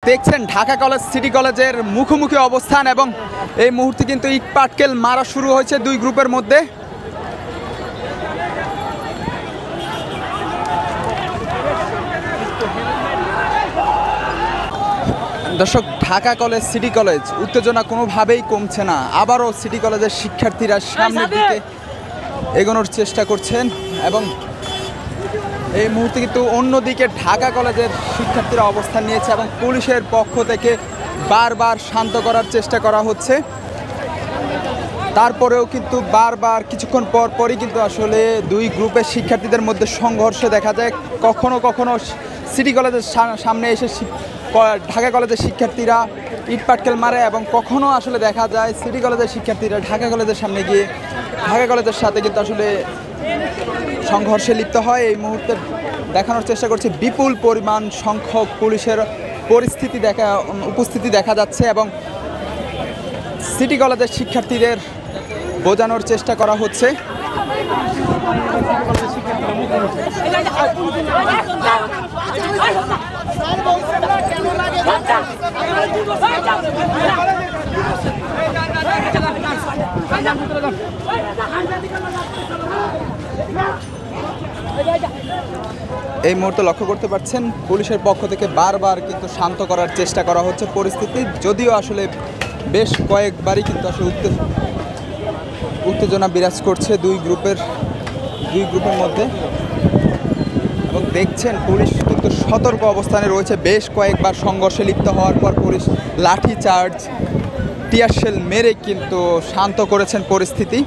দেখছেন Dhaka college city কলেজের মুখোমুখি অবস্থান এবং এই মুহূর্তে কিন্তু ইট পাটকেল মারা শুরু হয়েছে দুই গ্রুপের মধ্যে। দর্শক, ঢাকা কলেজ সিটি কলেজ উত্তেজনা কোনোভাবেই কমছে না। আবারও সিটি কলেজের শিক্ষার্থীরা সামনের দিকে এগোনোর চেষ্টা করছেন এবং এই মুহূর্তে কিন্তু অন্যদিকে ঢাকা কলেজের শিক্ষার্থীরা অবস্থান নিয়েছে এবং পুলিশের পক্ষ থেকে বারবার শান্ত করার চেষ্টা করা হচ্ছে। তারপরেও কিন্তু বারবার কিছুক্ষণ পর পরই কিন্তু আসলে দুই গ্রুপের শিক্ষার্থীদের মধ্যে সংঘর্ষ দেখা যায়। কখনো কখনো সিটি কলেজের সামনে এসে ঢাকা কলেজের শিক্ষার্থীরা ইট পাটকেল মারে এবং কখনো আসলে দেখা যায় সিটি কলেজের শিক্ষার্থীরা ঢাকা কলেজের সামনে গিয়ে ঢাকা কলেজের সাথে কিন্তু আসলে সংঘর্ষে লিপ্ত হয়। এই মুহূর্তে দেখানোর চেষ্টা করছি বিপুল পরিমাণ সংখ্যক পুলিশের উপস্থিতি দেখা যাচ্ছে এবং সিটি কলেজের শিক্ষার্থীদের বোঝানোর চেষ্টা করা হচ্ছে। এই মুহূর্তে লক্ষ্য করতে পারছেন পুলিশের পক্ষ থেকে বারবার কিন্তু শান্ত করার চেষ্টা করা হচ্ছে পরিস্থিতি, যদিও আসলে বেশ কয়েকবারই কিন্তু আসলে উত্তেজনা বিরাজ করছে দুই গ্রুপের মধ্যে এবং দেখছেন পুলিশ কিন্তু সতর্ক অবস্থানে রয়েছে। বেশ কয়েকবার সংঘর্ষে লিপ্ত হওয়ার পর পুলিশ লাঠি চার্জ, টিয়ারশেল মেরে কিন্তু শান্ত করেছেন পরিস্থিতি।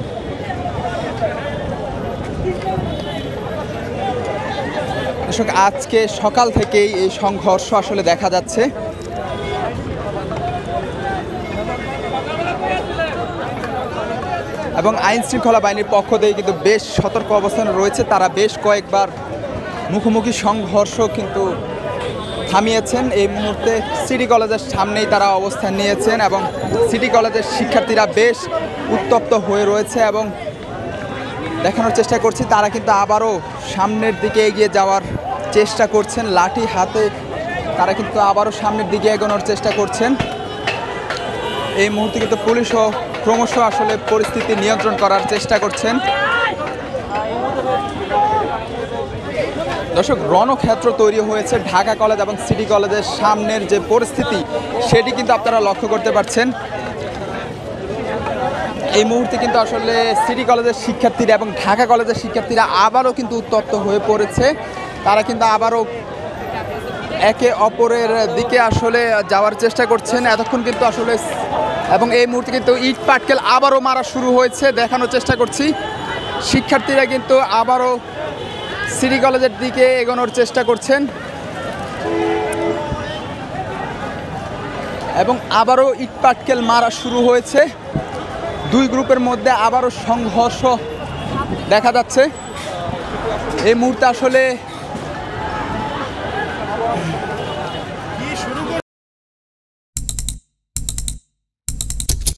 আজকে সকাল থেকেই এই সংঘর্ষ আসলে দেখা যাচ্ছে। এবং আইন শৃঙ্খলা বাহিনীর পক্ষ থেকে কিন্তু বেশ সতর্ক অবস্থানে রয়েছে। তারা বেশ কয়েকবার মুখোমুখি সংঘর্ষ কিন্তু থামিয়েছেন। এই মুহূর্তে সিটি কলেজের সামনেই তারা অবস্থান নিয়েছেন এবং সিটি কলেজের শিক্ষার্থীরা বেশ উত্তপ্ত হয়ে রয়েছে এবং দেখানোর চেষ্টা করছি তারা কিন্তু আবারও সামনের দিকে এগিয়ে যাওয়ার চেষ্টা করছেন। লাঠি হাতে তারা কিন্তু আবারও সামনের দিকে এগোনোর চেষ্টা করছেন। এই মুহূর্তে কিন্তু পুলিশও ক্রমশ আসলে পরিস্থিতি নিয়ন্ত্রণ করার চেষ্টা করছেন। দর্শক, রণক্ষেত্র তৈরি হয়েছে ঢাকা কলেজ এবং সিটি কলেজের সামনের যে পরিস্থিতি সেটি কিন্তু আপনারা লক্ষ্য করতে পারছেন। এই মুহূর্তে কিন্তু আসলে সিটি কলেজের শিক্ষার্থীরা এবং ঢাকা কলেজের শিক্ষার্থীরা আবারও কিন্তু উত্তপ্ত হয়ে পড়েছে। তারা কিন্তু আবারও একে অপরের দিকে আসলে যাওয়ার চেষ্টা করছেন এতক্ষণ কিন্তু আসলে। এবং এই মুহূর্তে কিন্তু ইট পাটকেল আবারও মারা শুরু হয়েছে। দেখানোর চেষ্টা করছি শিক্ষার্থীরা কিন্তু আবারও সিটি কলেজের দিকে এগোনোর চেষ্টা করছেন এবং আবারও ইট পাটকেল মারা শুরু হয়েছে। দুই গ্রুপের মধ্যে আবারও সংঘর্ষ দেখা যাচ্ছে। এই মুহূর্তে আসলে